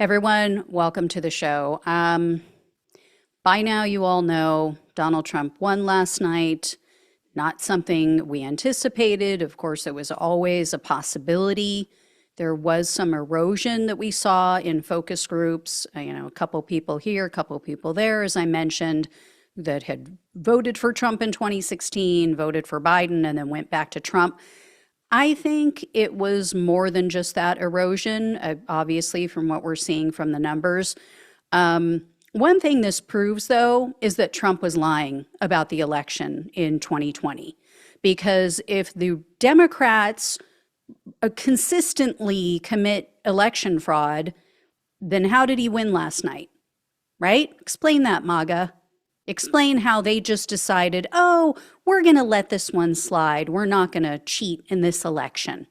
Everyone, welcome to the show. By now, you all know Donald Trump won last night. Not something we anticipated. Of course, it was always a possibility. There was some erosion that we saw in focus groups, a couple people here, a couple people there, as I mentioned, that had voted for Trump in 2016, voted for Biden, and then went back to Trump. I think it was more than just that erosion, obviously, from what we're seeing from the numbers. One thing this proves, though, is that Trump was lying about the election in 2020. Because if the Democrats consistently commit election fraud, then how did he win last night? Right? Explain that, MAGA. Explain how they just decided, oh, we're going to let this one slide. We're not going to cheat in this election.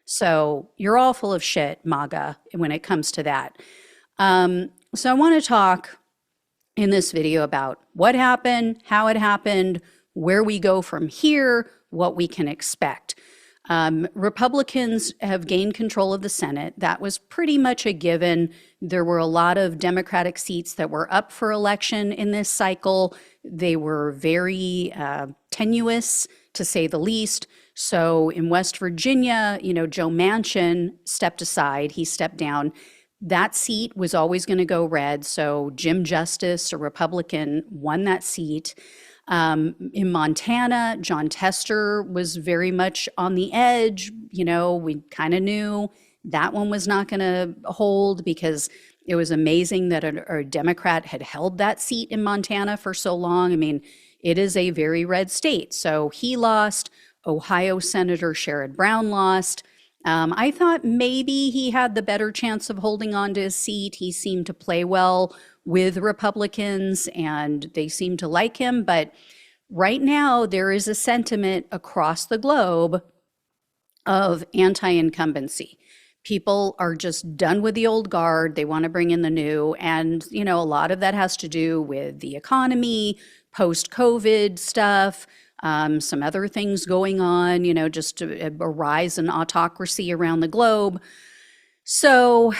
So you're all full of shit, MAGA, when it comes to that. So I want to talk in this video about what happened, how it happened, where we go from here, what we can expect. Republicans have gained control of the Senate. That was pretty much a given. There were a lot of Democratic seats that were up for election in this cycle. They were very tenuous, to say the least. So in West Virginia, Joe Manchin stepped aside. He stepped down. That seat was always going to go red. So Jim Justice, a Republican, won that seat. In Montana, John Tester was very much on the edge. We kind of knew that one was not going to hold because it was amazing that a Democrat had held that seat in Montana for so long. I mean, it is a very red state. So he lost. Ohio Senator Sherrod Brown lost. I thought maybe he had the better chance of holding on to his seat. He seemed to play well with Republicans and they seem to like him. But right now there is a sentiment across the globe of anti-incumbency. People are just done with the old guard. They want to bring in the new. And, a lot of that has to do with the economy, post-COVID stuff, some other things going on, just a rise in autocracy around the globe. So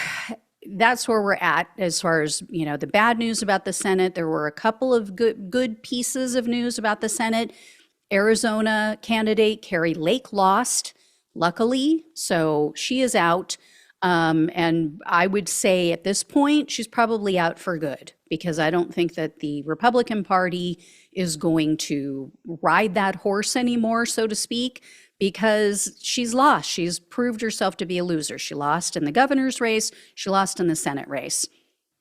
that's where we're at as far as, the bad news about the Senate. There were a couple of good pieces of news about the Senate. Arizona candidate Carrie Lake lost, luckily, so she is out. And I would say at this point, she's probably out for good because I don't think that the Republican Party is going to ride that horse anymore, so to speak, because she's lost. She's proved herself to be a loser. She lost in the governor's race. She lost in the Senate race.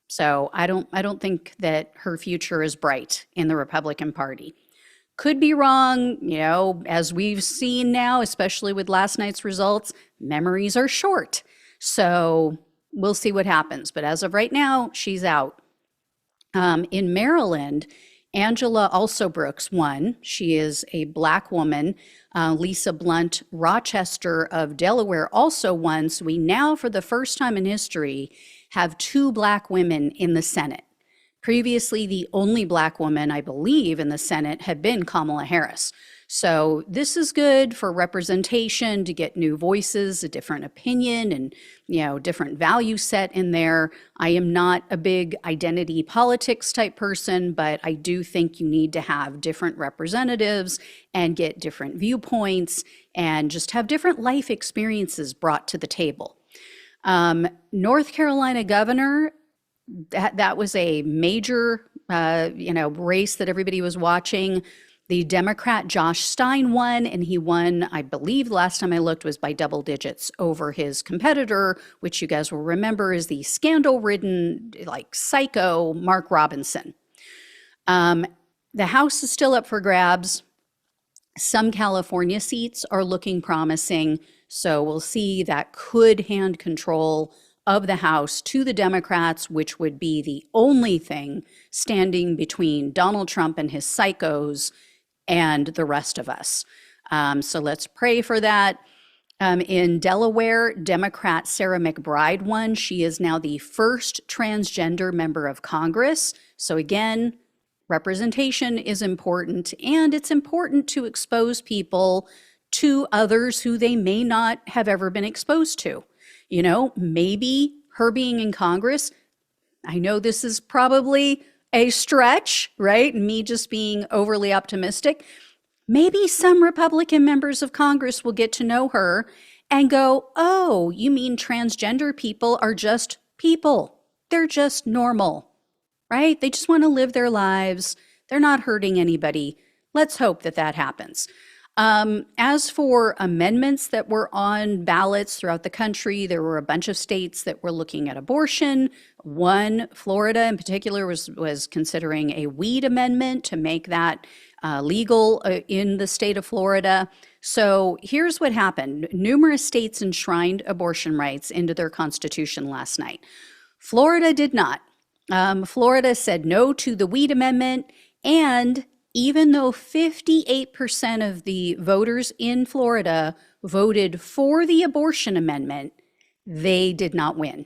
So I don't think that her future is bright in the Republican Party. Could be wrong, as we've seen now, especially with last night's results, memories are short. So we'll see what happens. But as of right now, she's out. In Maryland, Angela also Brooks won. She is a Black woman. Lisa Blunt Rochester of Delaware also won. So we now, for the first time in history, have 2 Black women in the Senate. Previously, the only Black woman, I believe, in the Senate had been Kamala Harris. So this is good for representation, to get new voices, a different opinion, and different value set in there. I am not a big identity politics type person, but I do think you need to have different representatives and get different viewpoints and just have different life experiences brought to the table. North Carolina governor, that was a major race that everybody was watching. The Democrat Josh Stein won, and he won, I believe, last time I looked, was by double digits over his competitor, which you guys will remember is the scandal-ridden, psycho Mark Robinson. The House is still up for grabs. Some California seats are looking promising, so we'll see. That could hand control of the House to the Democrats, which would be the only thing standing between Donald Trump and his psychos and the rest of us. So let's pray for that. In Delaware, Democrat Sarah McBride won. She is now the first transgender member of Congress. So again, representation is important, and it's important to expose people to others who they may not have ever been exposed to. Maybe her being in Congress, I know this is probably a stretch, right? Me just being overly optimistic. Maybe some Republican members of Congress will get to know her and go, oh, you mean transgender people are just people. They're just normal, right? They just want to live their lives. They're not hurting anybody. Let's hope that that happens. As for amendments that were on ballots throughout the country, there were a bunch of states that were looking at abortion. One, Florida in particular, was considering a weed amendment to make that legal in the state of Florida. So here's what happened. Numerous states enshrined abortion rights into their constitution last night. Florida did not. Florida said no to the weed amendment, and even though 58% of the voters in Florida voted for the abortion amendment, they did not win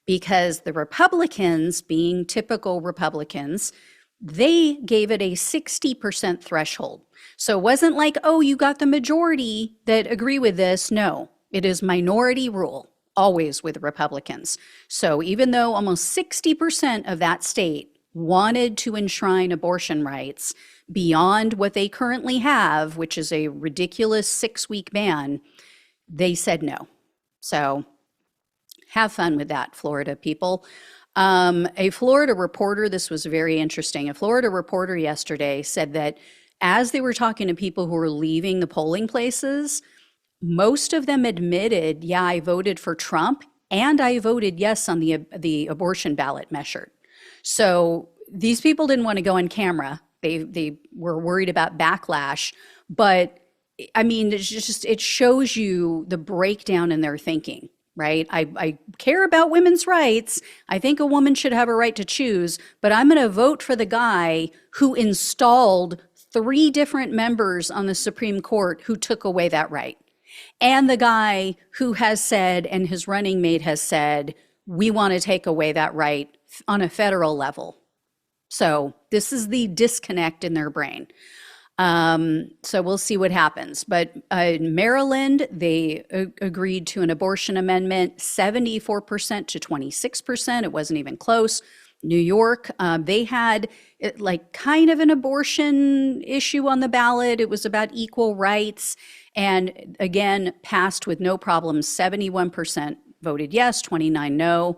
because the Republicans, being typical Republicans, they gave it a 60% threshold. So it wasn't like, oh, you got the majority that agree with this. No, it is minority rule, always with Republicans. So even though almost 60% of that state wanted to enshrine abortion rights beyond what they currently have, which is a ridiculous 6-week ban, they said no. So have fun with that, Florida people. A Florida reporter, this was very interesting, a Florida reporter yesterday said that as they were talking to people who were leaving the polling places, most of them admitted, yeah, I voted for Trump and I voted yes on the abortion ballot measure. So these people didn't want to go on camera. They were worried about backlash, but I mean, it shows you the breakdown in their thinking, right? I care about women's rights. I think a woman should have a right to choose, but I'm going to vote for the guy who installed 3 different members on the Supreme Court who took away that right. And the guy who has said, and his running mate has said, we want to take away that right on a federal level. So this is the disconnect in their brain. So we'll see what happens. But in Maryland, they agreed to an abortion amendment, 74% to 26%. It wasn't even close. New York, they had like kind of an abortion issue on the ballot. It was about equal rights. And again, passed with no problems. 71% voted yes, 29 no.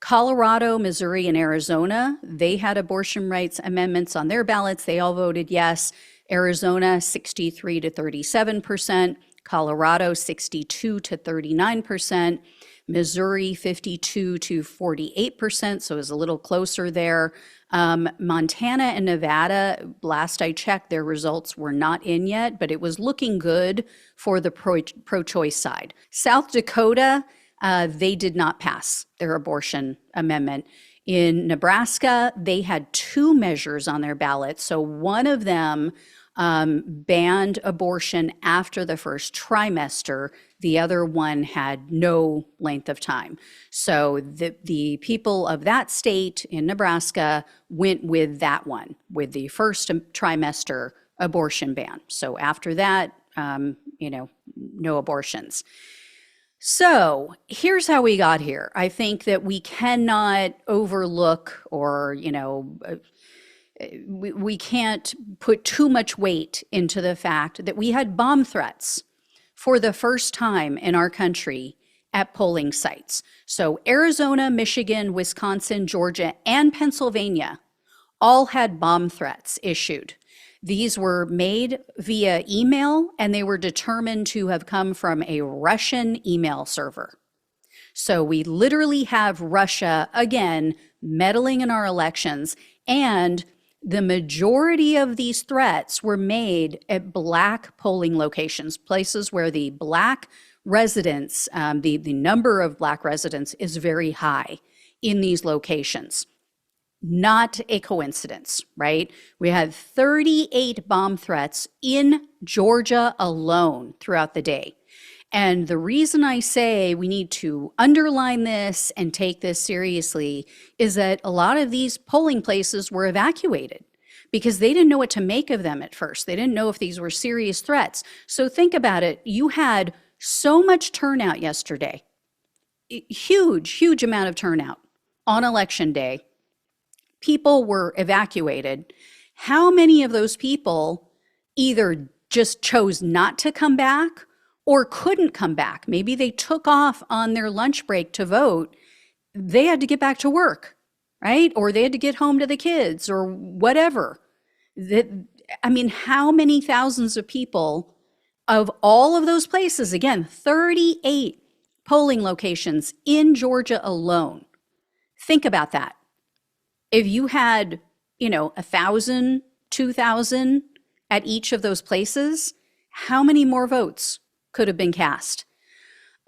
Colorado, Missouri, and Arizona, they had abortion rights amendments on their ballots. They all voted yes. Arizona, 63 to 37%. Colorado, 62 to 39%. Missouri, 52 to 48%, so it was a little closer there. Montana and Nevada, last I checked, their results were not in yet, but it was looking good for the pro-choice side. South Dakota, they did not pass their abortion amendment. In Nebraska, they had 2 measures on their ballot. So one of them banned abortion after the first trimester. The other one had no length of time. So the people of that state in Nebraska went with that one, with the first trimester abortion ban. So after that, no abortions. So here's how we got here. I think that we cannot overlook or, we can't put too much weight into the fact that we had bomb threats for the first time in our country at polling sites. So Arizona, Michigan, Wisconsin, Georgia, and Pennsylvania all had bomb threats issued. These were made via email, and they were determined to have come from a Russian email server. So we literally have Russia, again, meddling in our elections, and the majority of these threats were made at Black polling locations, places where the Black residents, the number of Black residents is very high in these locations. Not a coincidence, right? We had 38 bomb threats in Georgia alone throughout the day. And the reason I say we need to underline this and take this seriously is that a lot of these polling places were evacuated because they didn't know what to make of them at first. They didn't know if these were serious threats. So think about it. You had so much turnout yesterday. huge amount of turnout on election day. People were evacuated. How many of those people either just chose not to come back or couldn't come back? Maybe they took off on their lunch break to vote. They had to get back to work, right? Or they had to get home to the kids or whatever. I mean, how many thousands of people of all of those places, again, 38 polling locations in Georgia alone. Think about that. If you had, 1,000, 2,000 at each of those places, how many more votes could have been cast?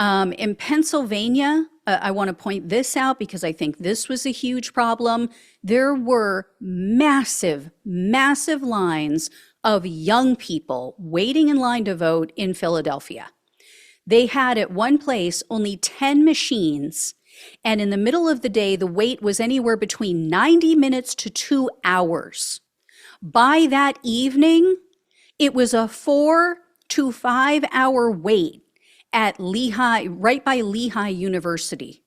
In Pennsylvania, I want to point this out because I think this was a huge problem. There were massive lines of young people waiting in line to vote in Philadelphia. They had at one place only 10 machines, and in the middle of the day, the wait was anywhere between 90 minutes to 2 hours. By that evening, it was a 4 to 5 hour wait at Lehigh, right by Lehigh University.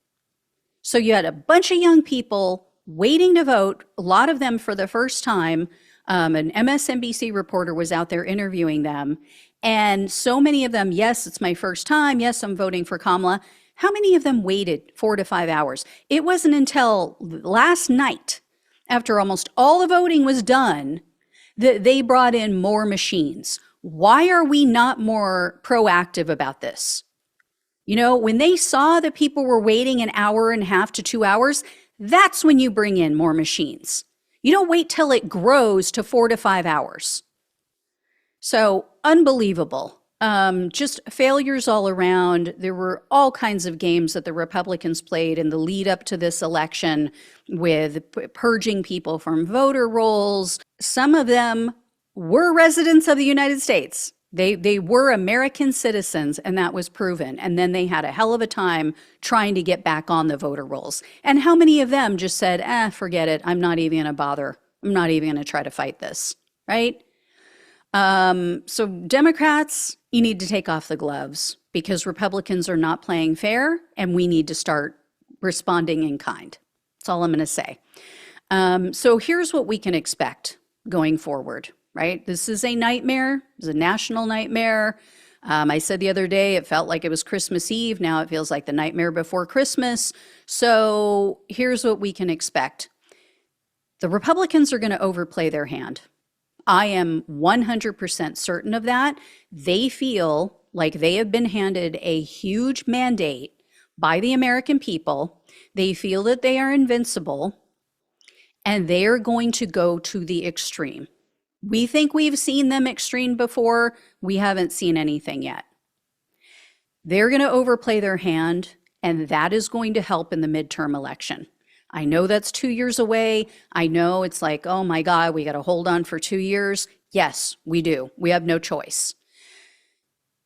So you had a bunch of young people waiting to vote, a lot of them for the first time. An MSNBC reporter was out there interviewing them. And so many of them, yes, it's my first time. Yes, I'm voting for Kamala. How many of them waited 4 to 5 hours? It wasn't until last night, after almost all the voting was done, that they brought in more machines. Why are we not more proactive about this? When they saw that people were waiting an hour and a half to 2 hours, that's when you bring in more machines. You don't wait till it grows to 4 to 5 hours. So unbelievable. Just failures all around. There were all kinds of games that the Republicans played in the lead up to this election with purging people from voter rolls. Some of them were residents of the United States. They were American citizens, and that was proven. And then they had a hell of a time trying to get back on the voter rolls. And how many of them just said, forget it. I'm not even going to bother. I'm not even going to try to fight this, right? So Democrats, you need to take off the gloves because Republicans are not playing fair, and we need to start responding in kind. That's all I'm going to say. So here's what we can expect going forward. Right? This is a nightmare. It's a national nightmare. I said the other day, it felt like it was Christmas Eve. Now it feels like the nightmare before Christmas. So here's what we can expect. The Republicans are going to overplay their hand. I am 100% certain of that. They feel like they have been handed a huge mandate by the American people. They feel that they are invincible, and they are going to go to the extreme. We think we've seen them extreme before. We haven't seen anything yet. They're going to overplay their hand, and that is going to help in the midterm election. I know that's 2 years away. I know it's like, oh my God, we got to hold on for 2 years. Yes, we do. We have no choice.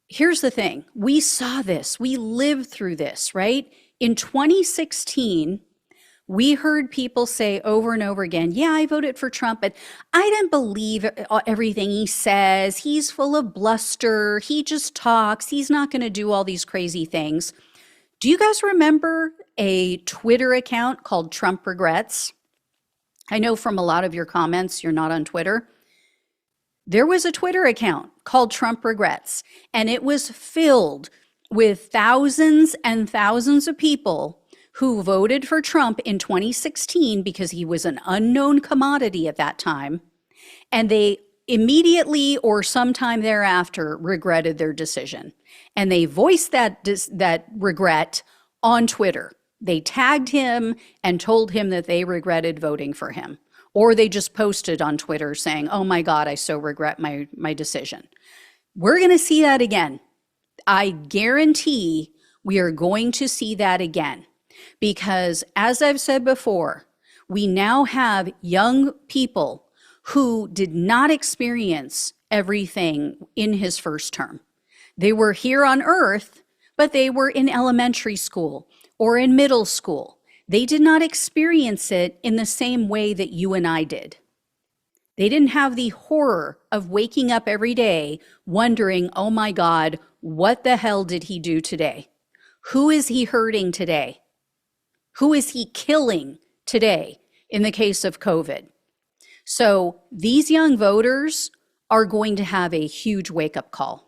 Here's the thing. We saw this. We lived through this, right? In 2016, we heard people say over and over again, yeah, I voted for Trump, but I didn't believe everything he says. He's full of bluster. He just talks. He's not going to do all these crazy things. Do you guys remember a Twitter account called Trump Regrets? I know from a lot of your comments, you're not on Twitter. There was a Twitter account called Trump Regrets, and it was filled with thousands and thousands of people who voted for Trump in 2016 because he was an unknown commodity at that time, and they immediately or sometime thereafter regretted their decision. And they voiced that regret on Twitter. They tagged him and told him that they regretted voting for him. Or they just posted on Twitter saying, oh my God, I so regret my decision. We're going to see that again. I guarantee we are going to see that again. Because as I've said before, we now have young people who did not experience everything in his first term. They were here on Earth, but they were in elementary school or in middle school. They did not experience it in the same way that you and I did. They didn't have the horror of waking up every day wondering, oh my God, what the hell did he do today? Who is he hurting today? Who is he killing today in the case of COVID? So these young voters are going to have a huge wake-up call.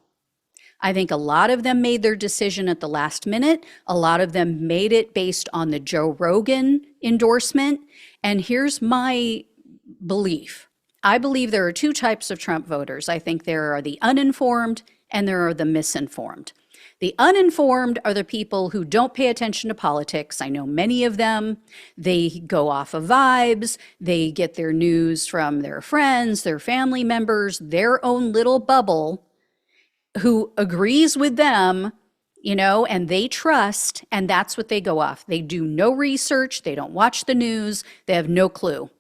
I think a lot of them made their decision at the last minute. A lot of them made it based on the Joe Rogan endorsement. And here's my belief. I believe there are two types of Trump voters. I think there are the uninformed and there are the misinformed. The uninformed are the people who don't pay attention to politics. I know many of them. They go off of vibes. They get their news from their friends, their family members, their own little bubble who agrees with them, you know, and they trust, and that's what they go off. They do no research. They don't watch the news. They have no clue.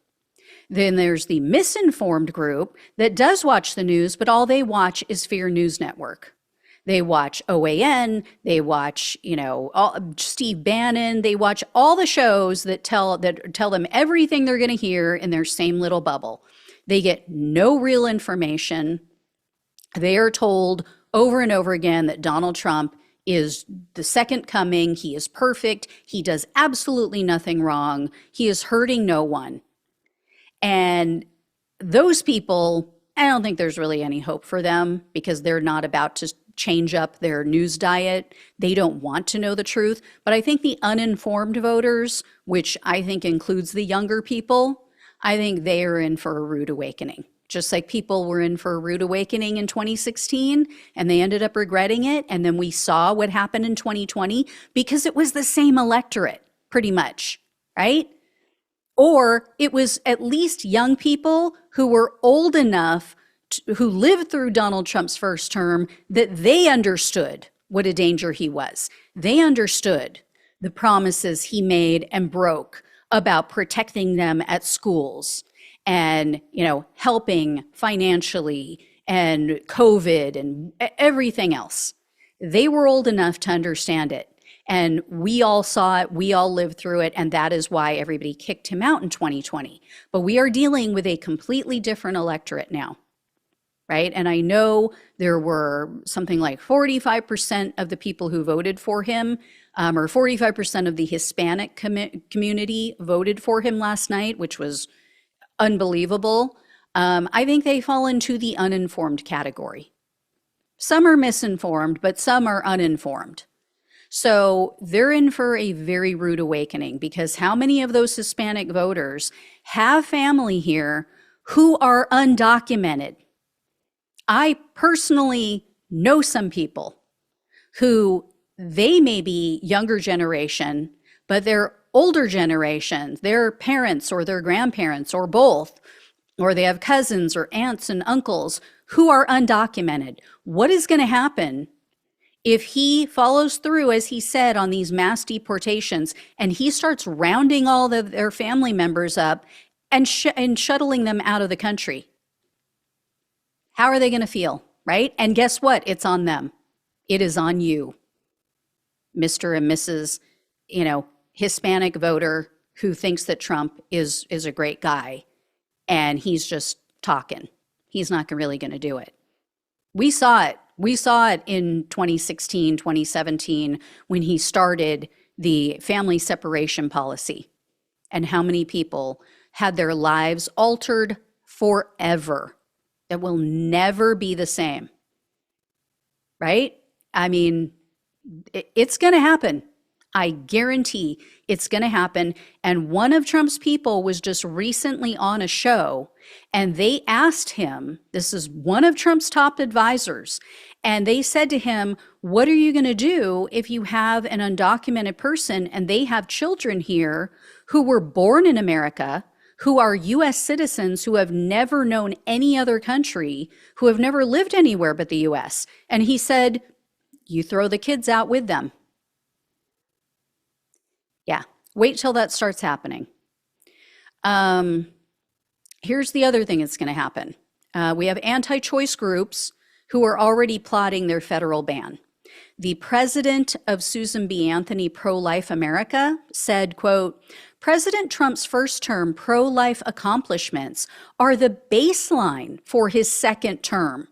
Then there's the misinformed group that does watch the news, but all they watch is Fear News Network. They watch OAN, they watch, you know, Steve Bannon, they watch all the shows that tell them everything they're going to hear in their same little bubble. They get no real information. They are told over and over again that Donald Trump is the second coming. He is perfect. He does absolutely nothing wrong. He is hurting no one. And those people, I don't think there's really any hope for them because they're not about to change up their news diet. They don't want to know the truth. But I think the uninformed voters, which I think includes the younger people, I think they are in for a rude awakening. Just like people were in for a rude awakening in 2016 and they ended up regretting it. And then we saw what happened in 2020 because it was the same electorate pretty much, right? Or it was at least young people who were old enough who lived through Donald Trump's first term that they understood what a danger he was. They understood the promises he made and broke about protecting them at schools and, you know, helping financially and COVID and everything else. They were old enough to understand it. And we all saw it, we all lived through it, and that is why everybody kicked him out in 2020. But we are dealing with a completely different electorate now, right? And I know there were something like 45% of the people who voted for him, or 45% of the Hispanic community voted for him last night, which was unbelievable. I think they fall into the uninformed category. Some are misinformed, but some are uninformed. So they're in for a very rude awakening because how many of those Hispanic voters have family here who are undocumented? I personally know some people who they may be younger generation, but they're older generations, their parents or their grandparents or both, or they have cousins or aunts and uncles who are undocumented. What is going to happen if he follows through, as he said, on these mass deportations, and he starts rounding all their family members up and shuttling them out of the country? How are they going to feel, right? And guess what? It's on them. It is on you, Mr. and Mrs., you know, Hispanic voter who thinks that Trump is a great guy, and he's just talking. He's not really going to do it. We saw it. We saw it in 2016, 2017, when he started the family separation policy and how many people had their lives altered forever. It will never be the same, right? I mean, it's going to happen. I guarantee it's going to happen. And one of Trump's people was just recently on a show and they asked him, this is one of Trump's top advisors, and they said to him, what are you going to do if you have an undocumented person and they have children here who were born in America, who are US citizens, who have never known any other country, who have never lived anywhere but the US? And he said, you throw the kids out with them. Yeah, wait till that starts happening. Here's the other thing that's going to happen. We have anti-choice groups who are already plotting their federal ban. The president of Susan B. Anthony Pro-Life America said, quote, President Trump's first term pro-life accomplishments are the baseline for his second term.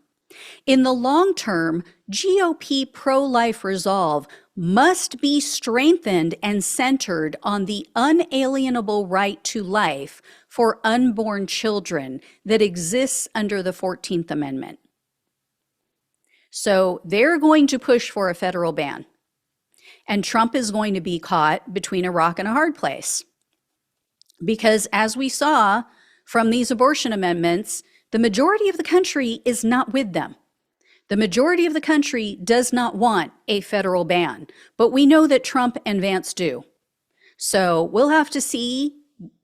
In the long term, GOP pro-life resolve must be strengthened and centered on the unalienable right to life for unborn children that exists under the 14th Amendment. So they're going to push for a federal ban. And Trump is going to be caught between a rock and a hard place. Because as we saw from these abortion amendments, the majority of the country is not with them. The majority of the country does not want a federal ban, but we know that Trump and Vance do. So we'll have to see,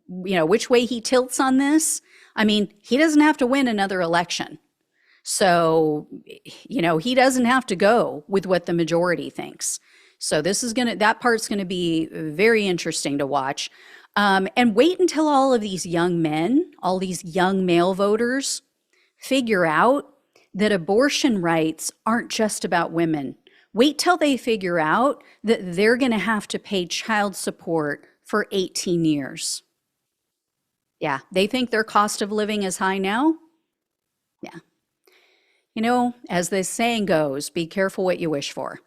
which way he tilts on this. I mean, he doesn't have to win another election. So, he doesn't have to go with what the majority thinks. So that part's gonna be very interesting to watch. And wait until all of these young men, all these young male voters figure out that abortion rights aren't just about women. Wait till they figure out that they're gonna have to pay child support for 18 years. Yeah, they think their cost of living is high now. Yeah. As the saying goes, be careful what you wish for.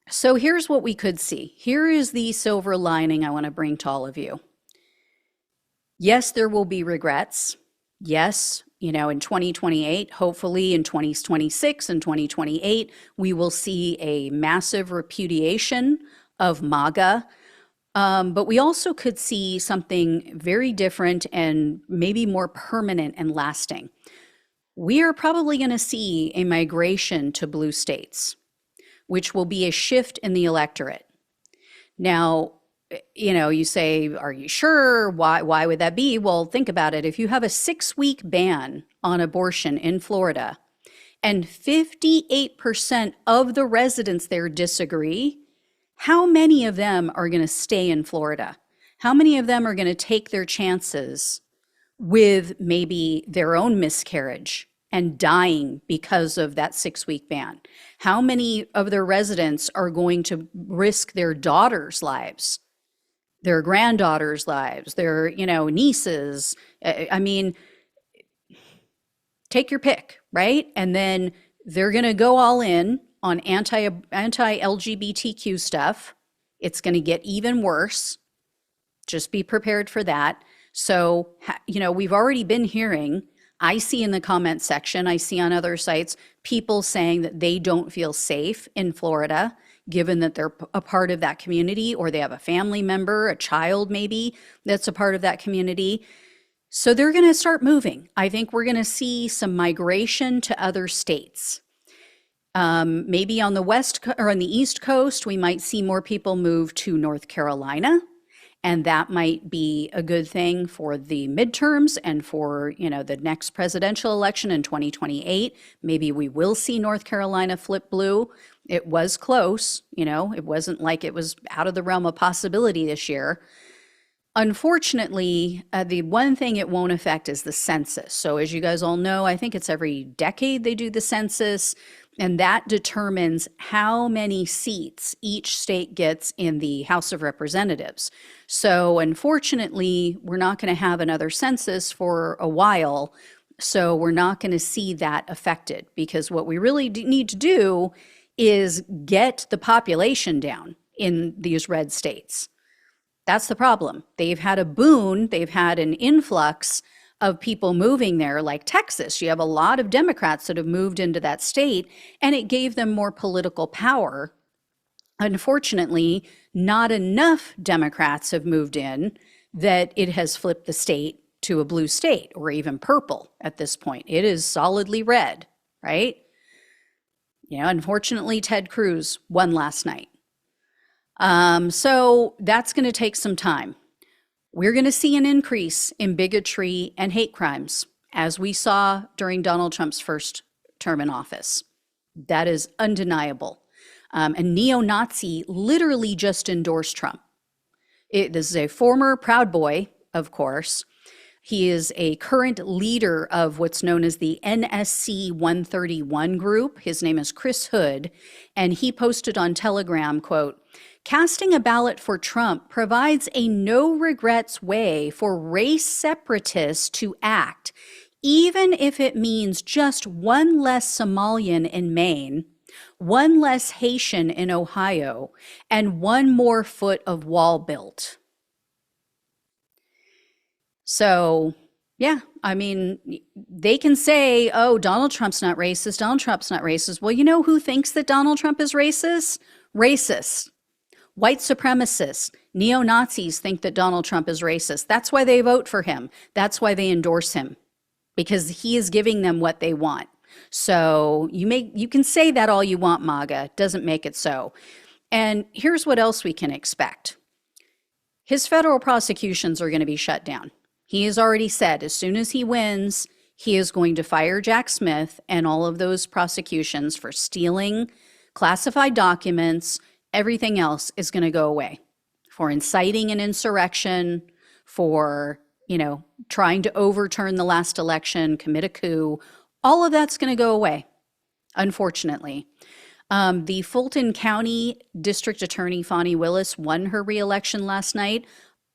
So here's what we could see. Here is the silver lining I want to bring to all of you. Yes, there will be regrets. Yes, in 2028, hopefully in 2026 and 2028, we will see a massive repudiation of MAGA. But we also could see something very different and maybe more permanent and lasting. We are probably going to see a migration to blue states, which will be a shift in the electorate. Now, you say, are you sure? Why would that be? Well, think about it. If you have a 6-week ban on abortion in Florida and 58% of the residents there disagree, how many of them are going to stay in Florida? How many of them are going to take their chances with maybe their own miscarriage and dying because of that 6-week ban? How many of their residents are going to risk their daughters' lives, their granddaughters' lives, their, nieces? I mean, take your pick, right? And then they're going to go all in on anti-LGBTQ stuff. It's going to get even worse. Just be prepared for that. So, we've already been hearing, I see in the comment section, I see on other sites, people saying that they don't feel safe in Florida, given that they're a part of that community, or they have a family member, a child maybe, that's a part of that community. So they're going to start moving. I think we're going to see some migration to other states. Maybe on the on the East Coast, we might see more people move to North Carolina. And that might be a good thing for the midterms and for, the next presidential election in 2028. Maybe we will see North Carolina flip blue. It was close, it wasn't like it was out of the realm of possibility this year. Unfortunately, the one thing it won't affect is the census. So as you guys all know, I think it's every decade they do the census. And that determines how many seats each state gets in the House of Representatives. So unfortunately, we're not going to have another census for a while. So we're not going to see that affected, because what we really need to do is get the population down in these red states. That's the problem. They've had a boon, they've had an influx of people moving there, like Texas. You have a lot of Democrats that have moved into that state, and it gave them more political power. Unfortunately, not enough Democrats have moved in that it has flipped the state to a blue state, or even purple at this point. It is solidly red, right? Unfortunately, Ted Cruz won last night. So that's going to take some time. We're going to see an increase in bigotry and hate crimes, as we saw during Donald Trump's first term in office. That is undeniable. A neo-Nazi literally just endorsed Trump. This is a former Proud Boy, of course. He is a current leader of what's known as the NSC 131 group. His name is Chris Hood, and he posted on Telegram, quote, "Casting a ballot for Trump provides a no-regrets way for race separatists to act, even if it means just one less Somalian in Maine, one less Haitian in Ohio, and one more foot of wall built. So, yeah, I mean, they can say, oh, Donald Trump's not racist. Donald Trump's not racist. Well, you know who thinks that Donald Trump is racist? Racist. White supremacists, neo-Nazis think that Donald Trump is racist. That's why they vote for him. That's why they endorse him, because he is giving them what they want. So you can say that all you want, MAGA. Doesn't make it so. And here's what else we can expect. His federal prosecutions are going to be shut down. He has already said as soon as he wins, he is going to fire Jack Smith and all of those prosecutions for stealing classified documents. Everything else is going to go away, for inciting an insurrection, for, trying to overturn the last election, commit a coup. All of that's going to go away, unfortunately. The Fulton County District Attorney, Fani Willis, won her reelection last night,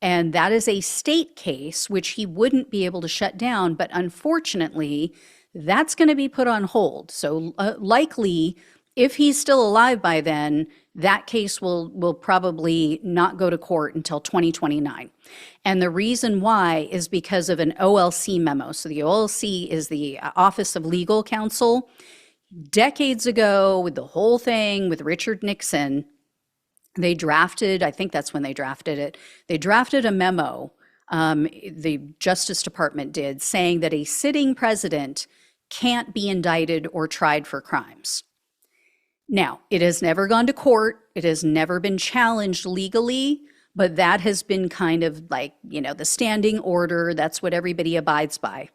and that is a state case, which he wouldn't be able to shut down, but unfortunately, that's going to be put on hold. So likely, if he's still alive by then, that case will probably not go to court until 2029. And the reason why is because of an OLC memo. So the OLC is the Office of Legal Counsel. Decades ago, with the whole thing with Richard Nixon, they drafted, I think that's when they drafted it, they drafted a memo, the Justice Department did, saying that a sitting president can't be indicted or tried for crimes. Now, it has never gone to court. It has never been challenged legally, but that has been kind of like, the standing order. That's what everybody abides by.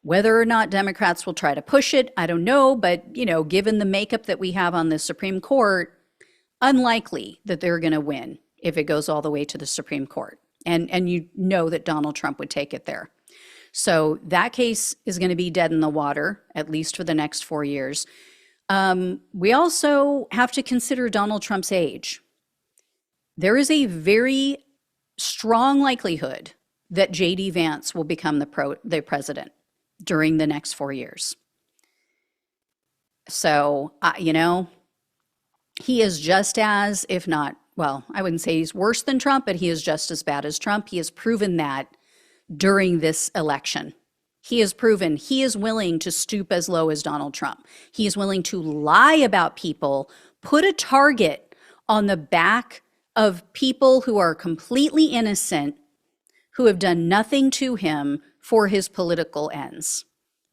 Whether or not Democrats will try to push it, I don't know. But, given the makeup that we have on the Supreme Court, unlikely that they're going to win if it goes all the way to the Supreme Court. And that Donald Trump would take it there. So that case is going to be dead in the water, at least for the next 4 years. We also have to consider Donald Trump's age. There is a very strong likelihood that J.D. Vance will become the president during the next 4 years. So, he is just as, if not, well, I wouldn't say he's worse than Trump, but he is just as bad as Trump. He has proven that during this election. He has proven he is willing to stoop as low as Donald Trump. He is willing to lie about people, put a target on the back of people who are completely innocent, who have done nothing to him for his political ends.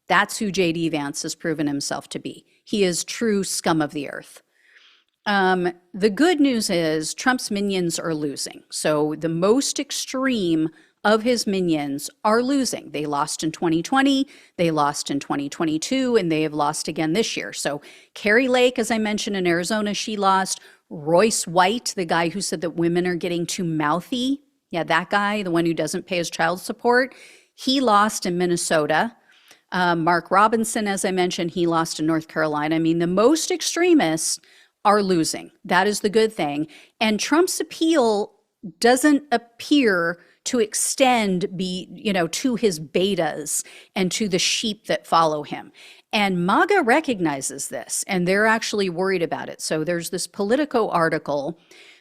That's who J.D. Vance has proven himself to be. He is true scum of the earth. The good news is Trump's minions are losing. So the most extreme of his minions are losing. They lost in 2020, they lost in 2022, and they have lost again this year. So Carrie Lake, as I mentioned, in Arizona, she lost. Royce White, the guy who said that women are getting too mouthy. Yeah, that guy, the one who doesn't pay his child support, he lost in Minnesota. Mark Robinson, as I mentioned, he lost in North Carolina. I mean, the most extremists are losing. That is the good thing. And Trump's appeal doesn't appear to extend to his betas and to the sheep that follow him. And MAGA recognizes this, and they're actually worried about it. So there's this Politico article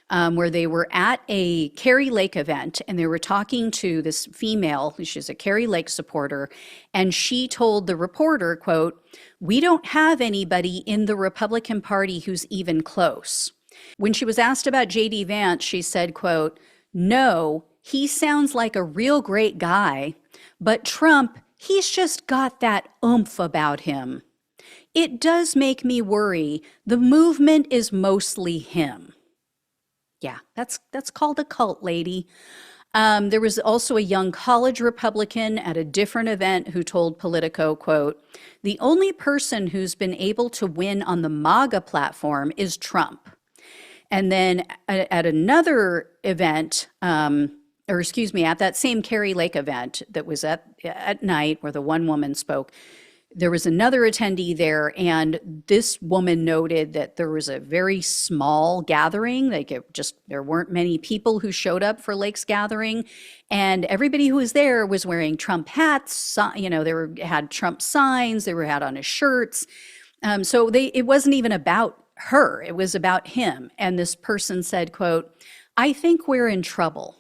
where they were at a Carrie Lake event, and they were talking to this female, she's a Carrie Lake supporter, and she told the reporter, quote, "We don't have anybody in the Republican Party who's even close." When she was asked about J.D. Vance, she said, quote, "No, he sounds like a real great guy, but Trump, he's just got that oomph about him. It does make me worry. The movement is mostly him." Yeah, that's called a cult, lady. There was also a young college Republican at a different event who told Politico, quote, "The only person who's been able to win on the MAGA platform is Trump." And then at another event, at that same Carrie Lake event that was at night where the one woman spoke, There was another attendee there, and this woman noted that there was a very small gathering. Like there weren't many people who showed up for Lake's gathering, and everybody who was there was wearing Trump hats. Had Trump signs. They had on his shirts. So it wasn't even about her. It was about him. And this person said, quote, "I think we're in trouble."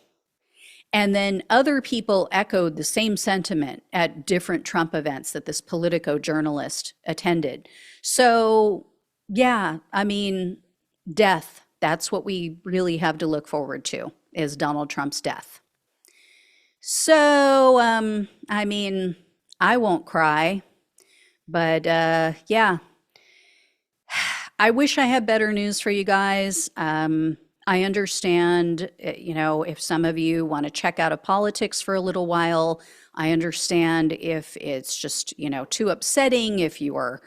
And then other people echoed the same sentiment at different Trump events that this Politico journalist attended. So, yeah, I mean, death, that's what we really have to look forward to, is Donald Trump's death. So, I mean, I won't cry, but yeah, I wish I had better news for you guys. I understand, if some of you want to check out of politics for a little while. I understand if it's just, too upsetting, if you were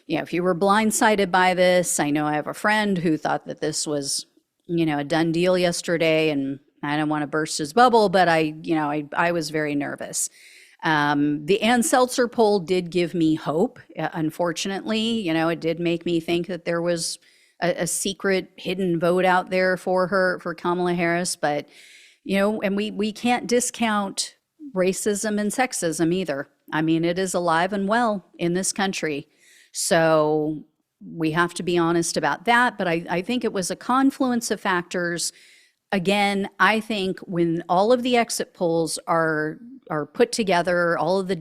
blindsided by this. I know I have a friend who thought that this was, a done deal yesterday, and I don't want to burst his bubble, but I was very nervous. The Ann Seltzer poll did give me hope. Unfortunately, it did make me think that there was a secret hidden vote out there for Kamala Harris. But, and we can't discount racism and sexism either. I mean, it is alive and well in this country. So we have to be honest about that. But I think it was a confluence of factors. Again, I think when all of the exit polls are put together, all of the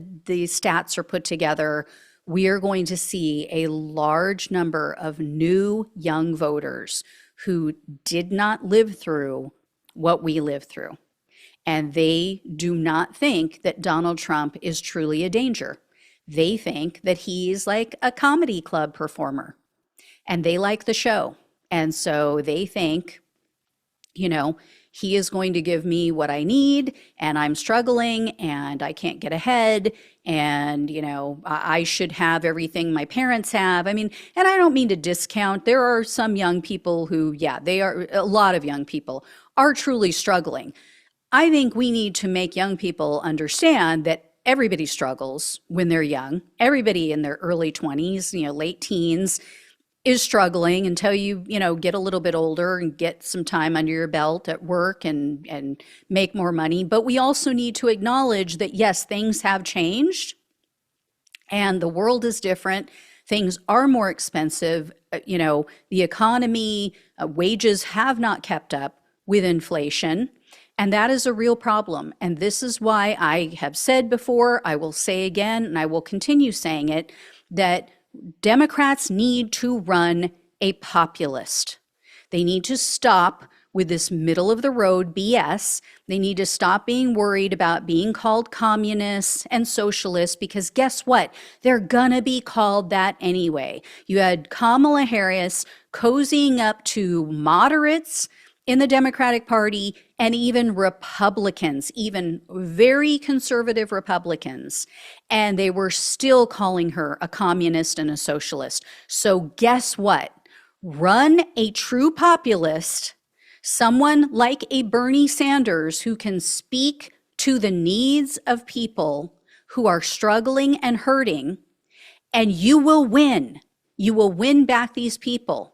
stats are put together, we are going to see a large number of new young voters who did not live through what we lived through. And they do not think that Donald Trump is truly a danger. They think that he's like a comedy club performer, and they like the show. And so they think, he is going to give me what I need, and I'm struggling and I can't get ahead, and I should have everything my parents have. I mean, and I don't mean to discount, there are some young people who, a lot of young people are truly struggling. I think we need to make young people understand that everybody struggles when they're young. Everybody in their early 20s, late teens, is struggling until you get a little bit older and get some time under your belt at work and make more money. But we also need to acknowledge that, yes, things have changed and the world is different. Things are more expensive. The economy, wages have not kept up with inflation. And that is a real problem. And this is why I have said before, I will say again, and I will continue saying it, that Democrats need to run a populist. They need to stop with this middle of the road BS. They need to stop being worried about being called communists and socialists, because guess what? They're gonna be called that anyway. You had Kamala Harris cozying up to moderates in the Democratic Party and even Republicans, even very conservative Republicans, and they were still calling her a communist and a socialist. So guess what? Run a true populist, someone like a Bernie Sanders who can speak to the needs of people who are struggling and hurting, and you will win. You will win back these people.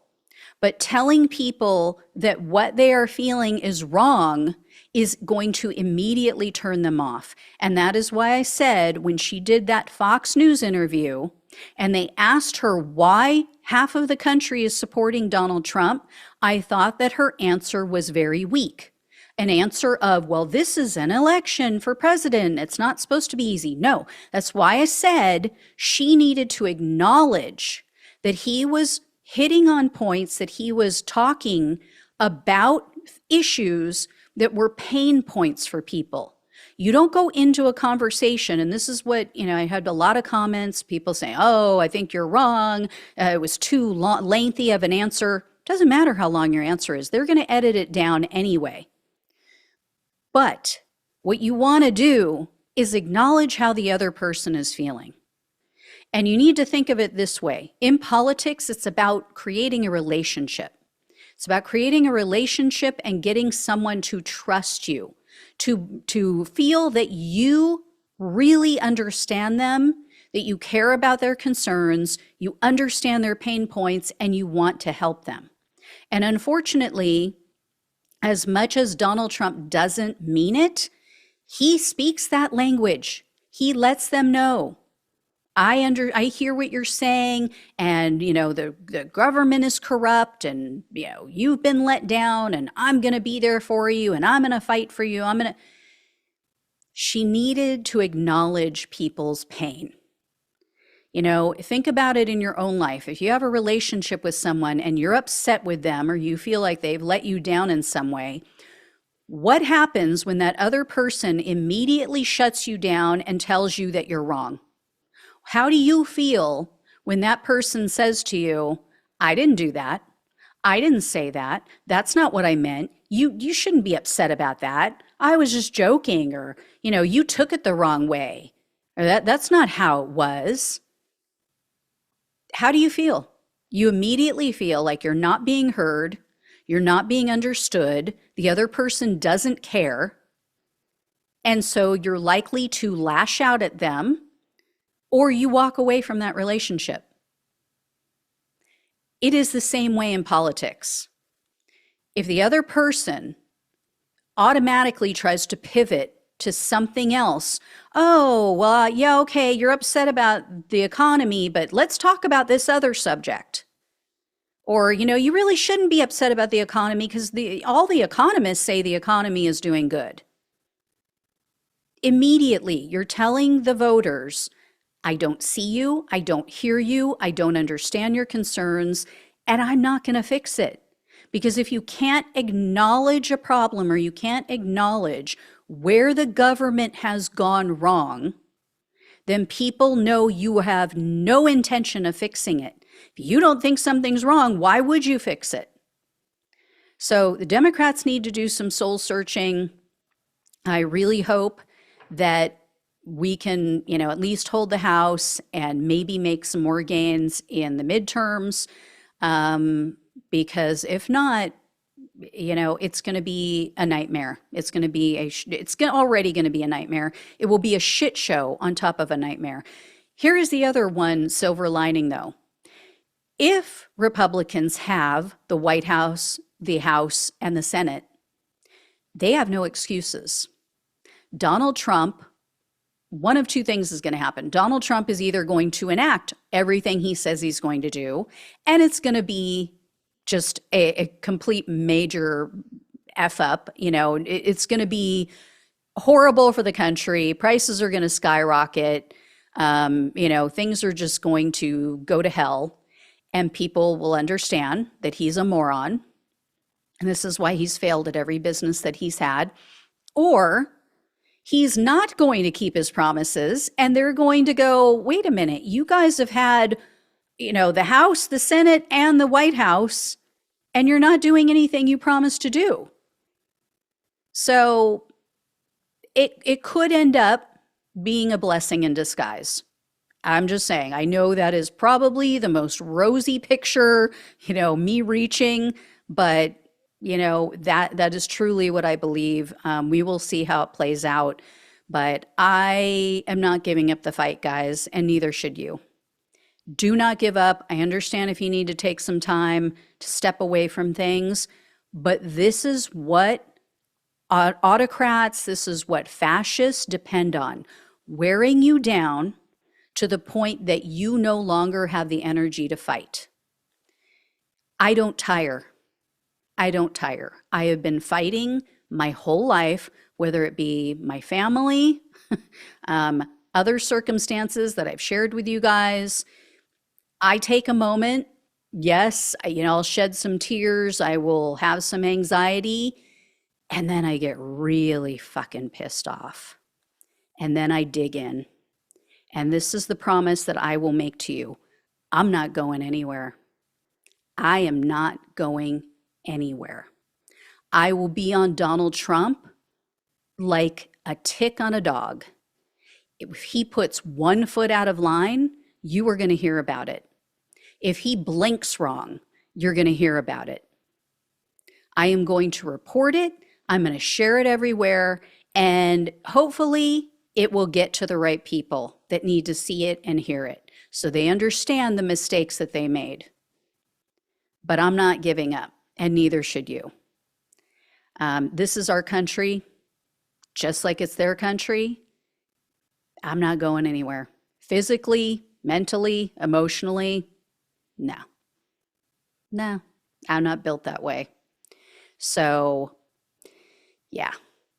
But telling people that what they are feeling is wrong is going to immediately turn them off. And that is why I said when she did that Fox News interview and they asked her why half of the country is supporting Donald Trump, I thought that her answer was very weak. An answer of, well, this is an election for president. It's not supposed to be easy. No, that's why I said she needed to acknowledge that he was hitting on points, that he was talking about issues that were pain points for people. You don't go into a conversation, and this is what, I had a lot of comments, people saying, oh, I think you're wrong. It was too lengthy of an answer. Doesn't matter how long your answer is. They're going to edit it down anyway. But what you want to do is acknowledge how the other person is feeling. And you need to think of it this way. In politics, it's about creating a relationship. It's about creating a relationship and getting someone to trust you, to feel that you really understand them, that you care about their concerns, you understand their pain points, and you want to help them. And unfortunately, as much as Donald Trump doesn't mean it, he speaks that language. He lets them know, I hear what you're saying, and the government is corrupt, and you've been let down, and I'm going to be there for you, and I'm going to fight for you. She needed to acknowledge people's pain. Think about it in your own life. If you have a relationship with someone and you're upset with them, or you feel like they've let you down in some way, what happens when that other person immediately shuts you down and tells you that you're wrong? How do you feel when that person says to you, I didn't do that. I didn't say that. That's not what I meant. You shouldn't be upset about that. I was just joking, or, you took it the wrong way. Or that's not how it was. How do you feel? You immediately feel like you're not being heard. You're not being understood. The other person doesn't care. And so you're likely to lash out at them, or you walk away from that relationship. It is the same way in politics. If the other person automatically tries to pivot to something else, oh, well, yeah, okay, you're upset about the economy, but let's talk about this other subject. Or, you really shouldn't be upset about the economy because all the economists say the economy is doing good. Immediately, you're telling the voters, I don't see you, I don't hear you, I don't understand your concerns, and I'm not going to fix it. Because if you can't acknowledge a problem, or you can't acknowledge where the government has gone wrong, then people know you have no intention of fixing it. If you don't think something's wrong, why would you fix it? So the Democrats need to do some soul searching. I really hope that we can, at least hold the House and maybe make some more gains in the midterms. Because if not, it's going to be a nightmare. It's already going to be a nightmare. It will be a shit show on top of a nightmare. Here is the other one silver lining, though. If Republicans have the White House, the House, and the Senate, they have no excuses. Donald Trump, one of two things is going to happen. Donald Trump is either going to enact everything he says he's going to do, and it's going to be just a complete major F up. It's going to be horrible for the country. Prices are going to skyrocket. Things are just going to go to hell, and people will understand that he's a moron. And this is why he's failed at every business that he's had. Or he's not going to keep his promises, and they're going to go, wait a minute, you guys have had, the House, the Senate, and the White House, and you're not doing anything you promised to do. So it could end up being a blessing in disguise. I'm just saying, I know that is probably the most rosy picture, me reaching, but that is truly what I believe. We will see how it plays out, but I am not giving up the fight, guys, and neither should you. Do not give up. I understand if you need to take some time to step away from things, but this is what autocrats, this is what fascists depend on, wearing you down to the point that you no longer have the energy to fight. I don't tire. I don't tire. I have been fighting my whole life, whether it be my family, other circumstances that I've shared with you guys. I take a moment. Yes, I'll shed some tears. I will have some anxiety. And then I get really fucking pissed off. And then I dig in. And this is the promise that I will make to you. I'm not going anywhere. I am not going anywhere. I will be on Donald Trump like a tick on a dog. If he puts one foot out of line, you are going to hear about it. If he blinks wrong, you're going to hear about it. I am going to report it. I'm going to share it everywhere. And hopefully it will get to the right people. that need to see it and hear it, so they understand the mistakes that they made. But I'm not giving up, and neither should you. This is our country, just like it's their country. I'm not going anywhere. Physically, mentally, emotionally, no. No, I'm not built that way. So, yeah.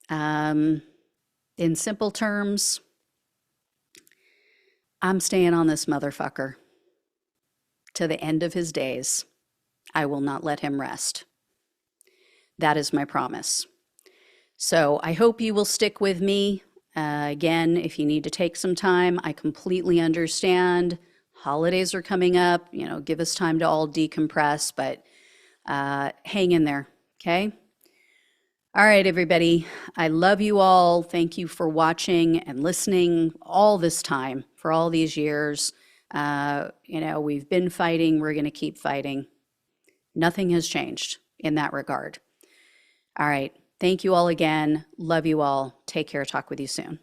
In simple terms, I'm staying on this motherfucker to the end of his days. I will not let him rest. That is my promise. So I hope you will stick with me. Again, if you need to take some time, I completely understand. Holidays are coming up, give us time to all decompress, but hang in there, okay? All right, everybody. I love you all. Thank you for watching and listening all this time, for all these years. We've been fighting. We're going to keep fighting. Nothing has changed in that regard. All right. Thank you all again. Love you all. Take care. Talk with you soon.